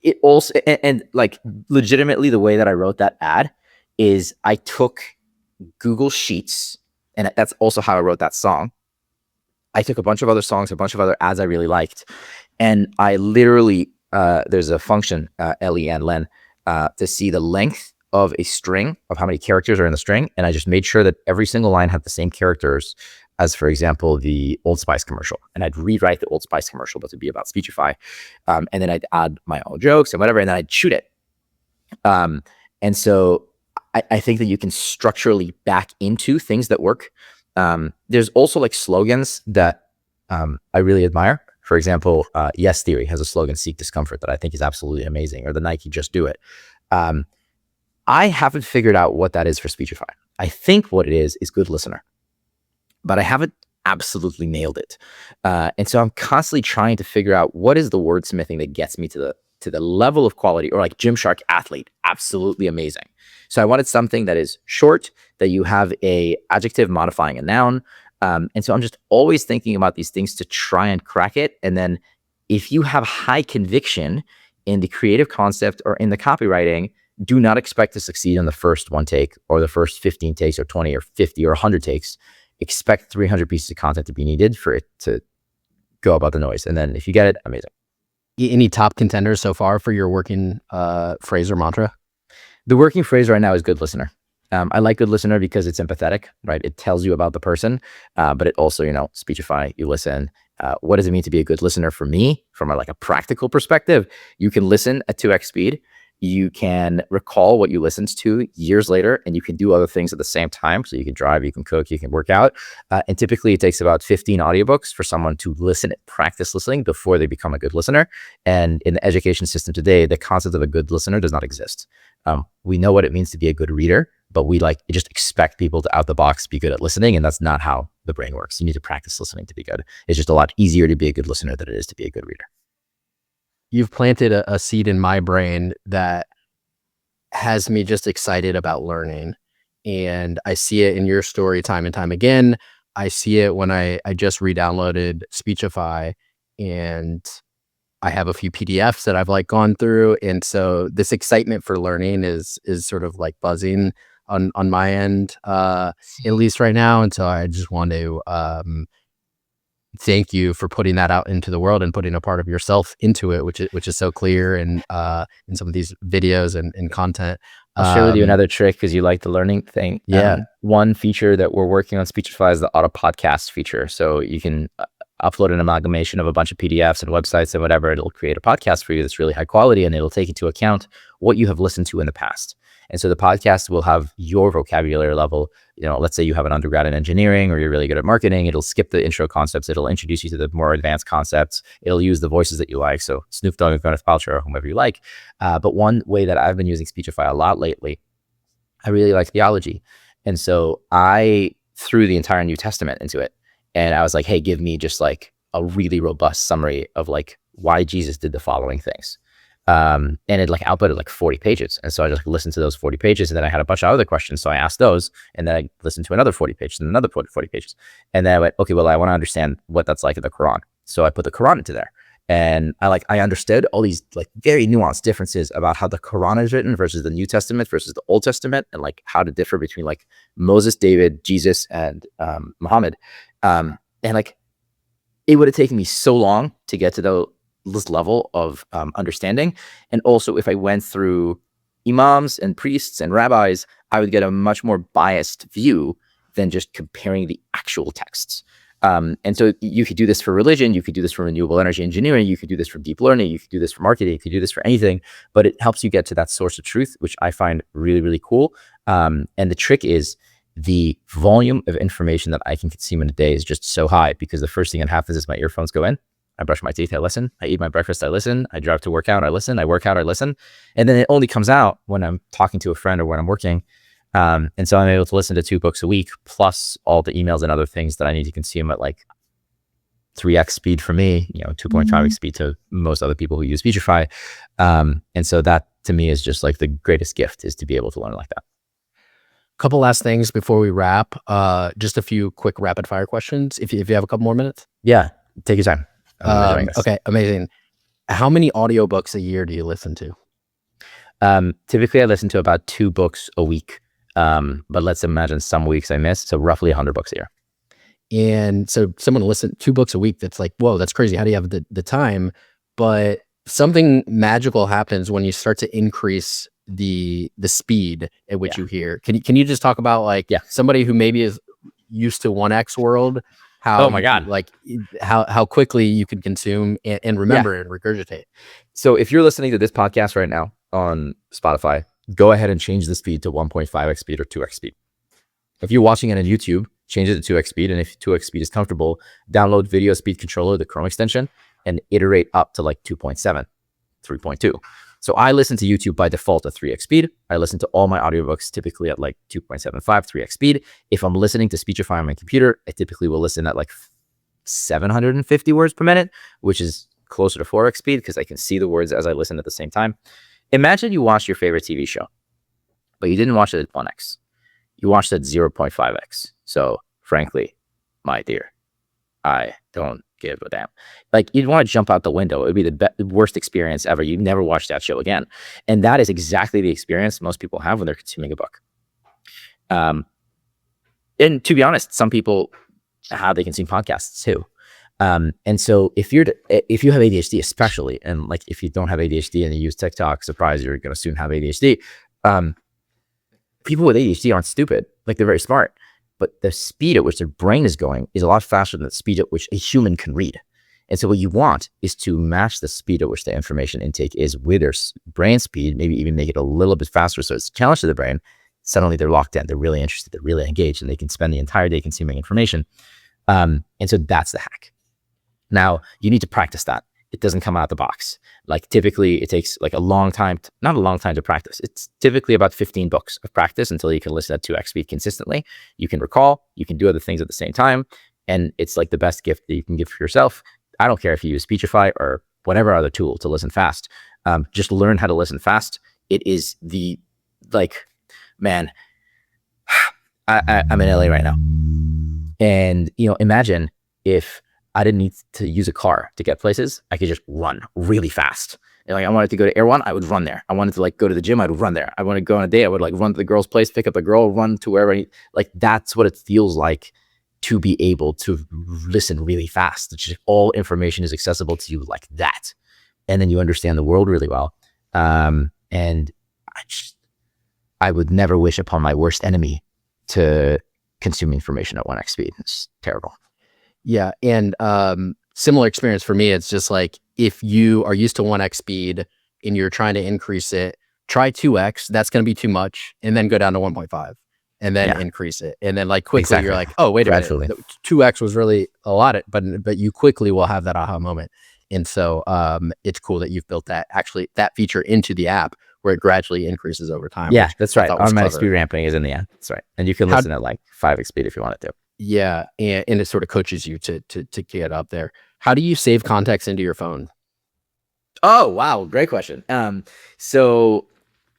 it also, and like legitimately the way that I wrote that ad is I took Google Sheets, and that's also how I wrote that song. I took a bunch of other songs, a bunch of other ads I really liked, and I literally, there's a function, len, to see the length of a string, of how many characters are in the string, and I just made sure that every single line had the same characters as, for example, the Old Spice commercial. And I'd rewrite the Old Spice commercial, but to be about Speechify. And then I'd add my own jokes and whatever, and then I'd shoot it. And so I think that you can structurally back into things that work. There's also like slogans that I really admire. For example, Yes Theory has a slogan, Seek Discomfort, that I think is absolutely amazing, or the Nike Just Do It. I haven't figured out what that is for Speechify. I think what it is good listener, but I haven't absolutely nailed it. And so I'm constantly trying to figure out what is the wordsmithing that gets me to the level of quality, or like Gymshark athlete, absolutely amazing. So I wanted something that is short, that you have a adjective modifying a noun. And so I'm just always thinking about these things to try and crack it. And then if you have high conviction in the creative concept or in the copywriting, do not expect to succeed in the first one take or the first 15 takes or 20 or 50 or 100 takes. Expect 300 pieces of content to be needed for it to go about the noise. And then if you get it, amazing. Any top contenders so far for your working phrase or mantra? The working phrase right now is good listener. I like good listener because it's empathetic, right? It tells you about the person, but it also, Speechify, you listen. What does it mean to be a good listener for me? From a practical perspective, you can listen at 2x speed. You can recall what you listened to years later, and you can do other things at the same time. So you can drive, you can cook, you can work out. And typically it takes about 15 audiobooks for someone to listen, practice listening before they become a good listener. And in the education system today, the concept of a good listener does not exist. We know what it means to be a good reader, but we just expect people to out the box be good at listening. And that's not how the brain works. You need to practice listening to be good. It's just a lot easier to be a good listener than it is to be a good reader. You've planted a seed in my brain that has me just excited about learning. And I see it in your story time and time again. I see it when I just re-downloaded Speechify, and I have a few PDFs that I've gone through. And so this excitement for learning is sort of buzzing on my end, at least right now. And so I just want to thank you for putting that out into the world and putting a part of yourself into it, which is so clear in some of these videos and content. I'll share with you another trick because you like the learning thing. Yeah. One feature that we're working on Speechify is the auto podcast feature. So you can upload an amalgamation of a bunch of PDFs and websites and whatever. It'll create a podcast for you that's really high quality, and it'll take into account what you have listened to in the past. And so the podcast will have your vocabulary level. Let's say you have an undergrad in engineering or you're really good at marketing. It'll skip the intro concepts. It'll introduce you to the more advanced concepts. It'll use the voices that you like. So Snoop, Dogg, and Gwyneth Paltrow, or whomever you like. But one way that I've been using Speechify a lot lately, I really like theology. And so I threw the entire New Testament into it. And I was like, hey, give me just a really robust summary of why Jesus did the following things. And it outputted 40 pages. And so I just listened to those 40 pages, and then I had a bunch of other questions. So I asked those, and then I listened to another 40 pages and another 40 pages. And then I went, okay, well, I want to understand what that's like in the Quran. So I put the Quran into there, and I understood all these very nuanced differences about how the Quran is written versus the New Testament versus the Old Testament, and how to differ between Moses, David, Jesus, and Muhammad. And it would have taken me so long to get to this level of understanding. And also, if I went through imams and priests and rabbis, I would get a much more biased view than just comparing the actual texts. And so you could do this for religion, you could do this for renewable energy engineering, you could do this for deep learning, you could do this for marketing, you could do this for anything, but it helps you get to that source of truth, which I find really, really cool. And the trick is the volume of information that I can consume in a day is just so high, because the first thing that happens is my earphones go in. I brush my teeth, I listen. I eat my breakfast, I listen. I drive to work out, I listen. I work out, I listen. And then it only comes out when I'm talking to a friend or when I'm working. And so I'm able to listen to 2 books a week, plus all the emails and other things that I need to consume at 3x speed for me, 2.5x speed to most other people who use Speechify. And so that to me is just the greatest gift, is to be able to learn like that. couple last things before we wrap. Just a few quick rapid fire questions. If you have a couple more minutes. Yeah, take your time. Okay, amazing. How many audiobooks a year do you listen to? Typically I listen to about 2 books a week. But let's imagine some weeks I miss. So roughly 100 books a year. And so someone listen 2 books a week, that's like, whoa, that's crazy. How do you have the time? But something magical happens when you start to increase the speed at which you hear. Can you just talk about like somebody who maybe is used to 1x world, how how quickly you can consume and remember and regurgitate. So if you're listening to this podcast right now on Spotify, go ahead and change the speed to 1.5x speed or 2x speed. If you're watching it on YouTube, change it to 2x speed. And if 2x speed is comfortable, download Video Speed Controller, the Chrome extension, and iterate up to like 2.7, 3.2. So I listen to YouTube by default at 3x speed. I listen to all my audiobooks typically at like 2.75, 3x speed. If I'm listening to Speechify on my computer, I typically will listen at like 750 words per minute, which is closer to 4x speed because I can see the words as I listen at the same time. Imagine you watched your favorite TV show, but you didn't watch it at 1x. You watched it at 0.5x. So frankly, my dear, I don't give a damn. Like, you'd want to jump out the window. It would be the worst experience ever. You'd never watch that show again. And that is exactly the experience most people have when they're consuming a book. And to be honest, some people, how they consume podcasts too. And so if you have ADHD, especially, and like if you don't have ADHD and you use TikTok, surprise, you're going to soon have ADHD. People with ADHD aren't stupid. Like, they're very smart. But the speed at which their brain is going is a lot faster than the speed at which a human can read. And so what you want is to match the speed at which the information intake is with their brain speed, maybe even make it a little bit faster so it's a challenge to the brain. Suddenly they're locked in, they're really interested, they're really engaged, and they can spend the entire day consuming information. And so that's the hack. Now, you need to practice that. It doesn't come out of the box. Like, typically it takes like a long time, not a long time to practice. It's typically about 15 books of practice until you can listen at 2x speed consistently. You can recall, you can do other things at the same time. And it's like the best gift that you can give for yourself. I don't care if you use Speechify or whatever other tool to listen fast. Just learn how to listen fast. It is the, like, man, I'm in LA right now. And, imagine if I didn't need to use a car to get places. I could just run really fast. And like, I wanted to go to Air One, I would run there. I wanted to like go to the gym, I would run there. I want to go on a date, I would like run to the girl's place, pick up the girl, run to wherever. Like, that's what it feels like to be able to listen really fast. It's just all information is accessible to you like that. And then you understand the world really well. And I would never wish upon my worst enemy to consume information at 1x speed. It's terrible. Yeah. And similar experience for me. It's just like, if you are used to 1x speed and you're trying to increase it, try 2x. That's going to be too much. And then go down to 1.5 and then increase it. And then like quickly you're like, oh, wait a minute. 2x was really a lot. But you quickly will have that aha moment. And so it's cool that you've built that feature into the app where it gradually increases over time. Yeah, that's right. Automatic speed ramping is in the app. That's right. And you can listen at like 5x speed if you wanted to. Yeah, and it sort of coaches you to get up there. How do you save context into your phone? Oh, wow. Great question. So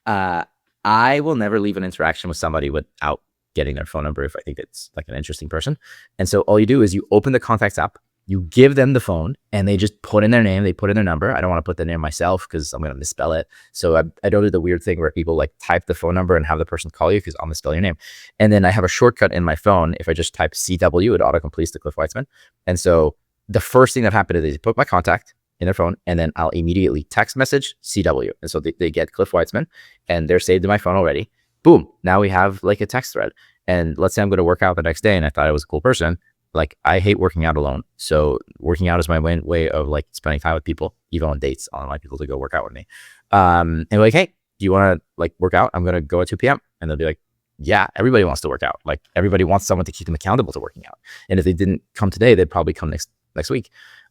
I will never leave an interaction with somebody without getting their phone number if I think it's like an interesting person. And so all you do is you open the contacts app, you give them the phone, and they just put in their name, they put in their number. I don't want to put the name myself because I'm going to misspell it. So I don't do the weird thing where people like type the phone number and have the person call you because I'll misspell your name. And then I have a shortcut in my phone. If I just type CW, it auto-completes to Cliff Weitzman. And so the first thing that happened is they put my contact in their phone, and then I'll immediately text message CW. And so they get Cliff Weitzman, and they're saved in my phone already. Boom. Now we have like a text thread. And let's say I'm going to work out the next day and I thought I was a cool person. Like, I hate working out alone. So working out is my way of like spending time with people, even on dates. I like people to go work out with me. And like, hey, do you want to like work out? I'm going to go at 2 p.m. And they'll be like, yeah, everybody wants to work out. Like, everybody wants someone to keep them accountable to working out. And if they didn't come today, they'd probably come next week.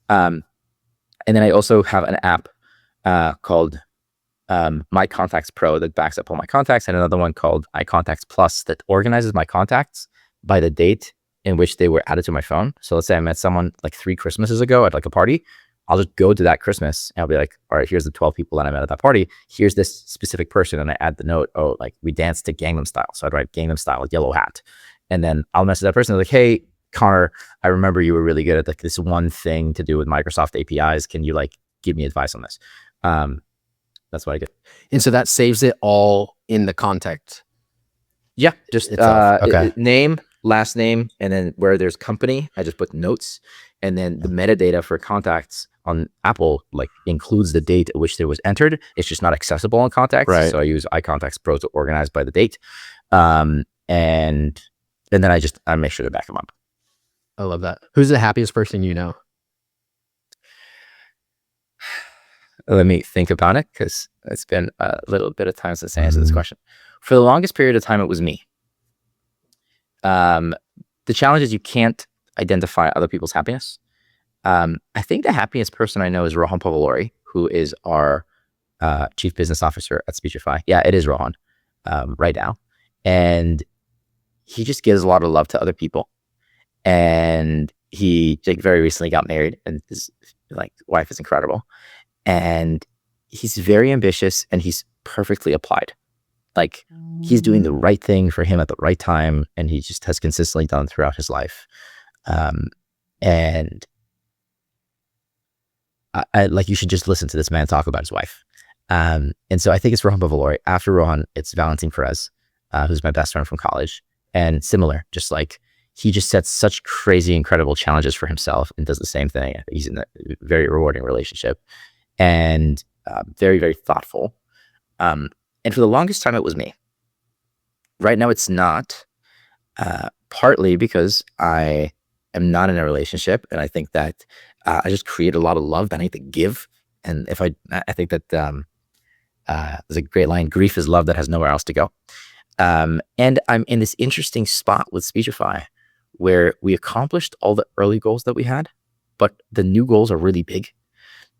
And then I also have an app called My Contacts Pro that backs up all my contacts, and another one called iContacts Plus that organizes my contacts by the date in which they were added to my phone. So let's say I met someone like 3 Christmases ago at like a party. I'll just go to that Christmas and I'll be like, all right, here's the 12 people that I met at that party. Here's this specific person. And I add the note, oh, like we danced to Gangnam Style. So I'd write Gangnam Style with yellow hat. And then I'll message that person. Like, hey, Connor, I remember you were really good at like this one thing to do with Microsoft APIs. Can you like give me advice on this? That's what I get. And so that saves it all in the contact. Yeah. Just Okay. name, last name, and then where there's company, I just put notes. And then the metadata for contacts on Apple like includes the date at which there was entered. It's just not accessible on contacts. Right. So I use iContacts Pro to organize by the date. And then I make sure to back them up. I love that. Who's the happiest person you know? Let me think about it because it's been a little bit of time since I answered this question. For the longest period of time, it was me. The challenge is you can't identify other people's happiness. I think the happiest person I know is Rohan Pavalori, who is our chief business officer at Speechify. Yeah, it is Rohan right now. And he just gives a lot of love to other people. And he like very recently got married, and his like wife is incredible. And he's very ambitious and he's perfectly applied. Like he's doing the right thing for him at the right time, and he just has consistently done throughout his life. And I like, you should just listen to this man talk about his wife. And so I think it's Rohan Pavalori. After Rohan, it's Valentin Perez, who's my best friend from college. And similar, just like he just sets such crazy, incredible challenges for himself and does the same thing. He's in a very rewarding relationship and very, very thoughtful. And for the longest time, it was me. Right now, it's not, partly because I am not in a relationship. And I think that I just create a lot of love that I need to give. And if I think that there's a great line, grief is love that has nowhere else to go. And I'm in this interesting spot with Speechify where we accomplished all the early goals that we had, but the new goals are really big.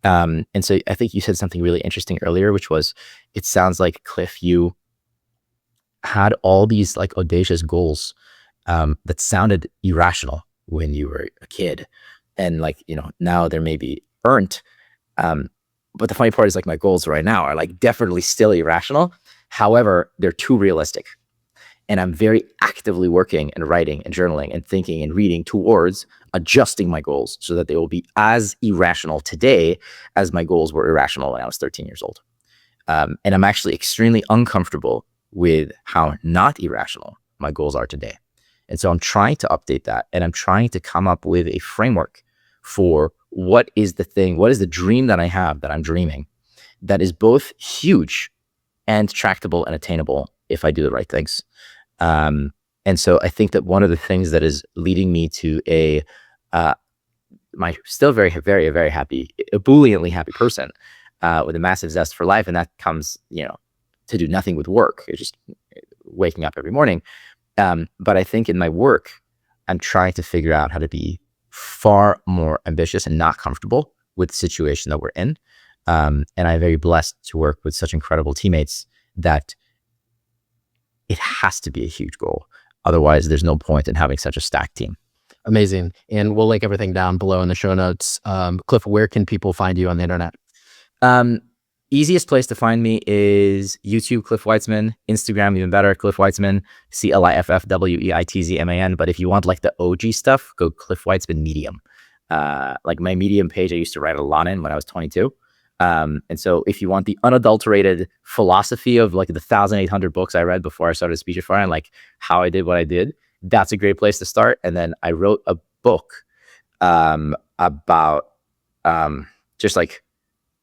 And so I think you said something really interesting earlier, which was, it sounds like, Cliff, you had all these like audacious goals that sounded irrational when you were a kid. And like, you know, now they're maybe earned. But the funny part is like my goals right now are like definitely still irrational. However, they're too realistic. And I'm very actively working and writing and journaling and thinking and reading towards adjusting my goals so that they will be as irrational today as my goals were irrational when I was 13 years old. And I'm actually extremely uncomfortable with how not irrational my goals are today. And so I'm trying to update that, and I'm trying to come up with a framework for what is the dream that I have, that I'm dreaming, that is both huge and tractable and attainable if I do the right things. And so I think that one of the things that is leading me to my still very, very, very happy, ebulliently happy person with a massive zest for life. And that comes, you know, to do nothing with work. It's just waking up every morning. But I think in my work, I'm trying to figure out how to be far more ambitious and not comfortable with the situation that we're in. And I'm very blessed to work with such incredible teammates that it has to be a huge goal. Otherwise, there's no point in having such a stacked team. Amazing. And we'll link everything down below in the show notes. Cliff, where can people find you on the internet? Easiest place to find me is YouTube, Cliff Weitzman. Instagram, even better, Cliff Weitzman, CliffWeitzman. But if you want like the OG stuff, go Cliff Weitzman Medium. Like my Medium page, I used to write a lot in when I was 22. And so if you want the unadulterated philosophy of like the 1,800 books I read before I started Speechify and like how I did what I did, that's a great place to start. And then I wrote a book about just like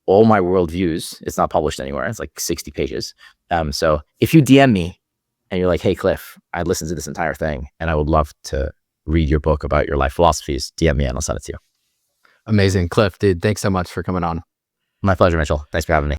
all my worldviews. It's not published anywhere. It's like 60 pages. So if you DM me and you're like, hey, Cliff, I listened to this entire thing and I would love to read your book about your life philosophies, DM me and I'll send it to you. Amazing. Cliff, dude, thanks so much for coming on. My pleasure, Mitchell. Thanks for having me.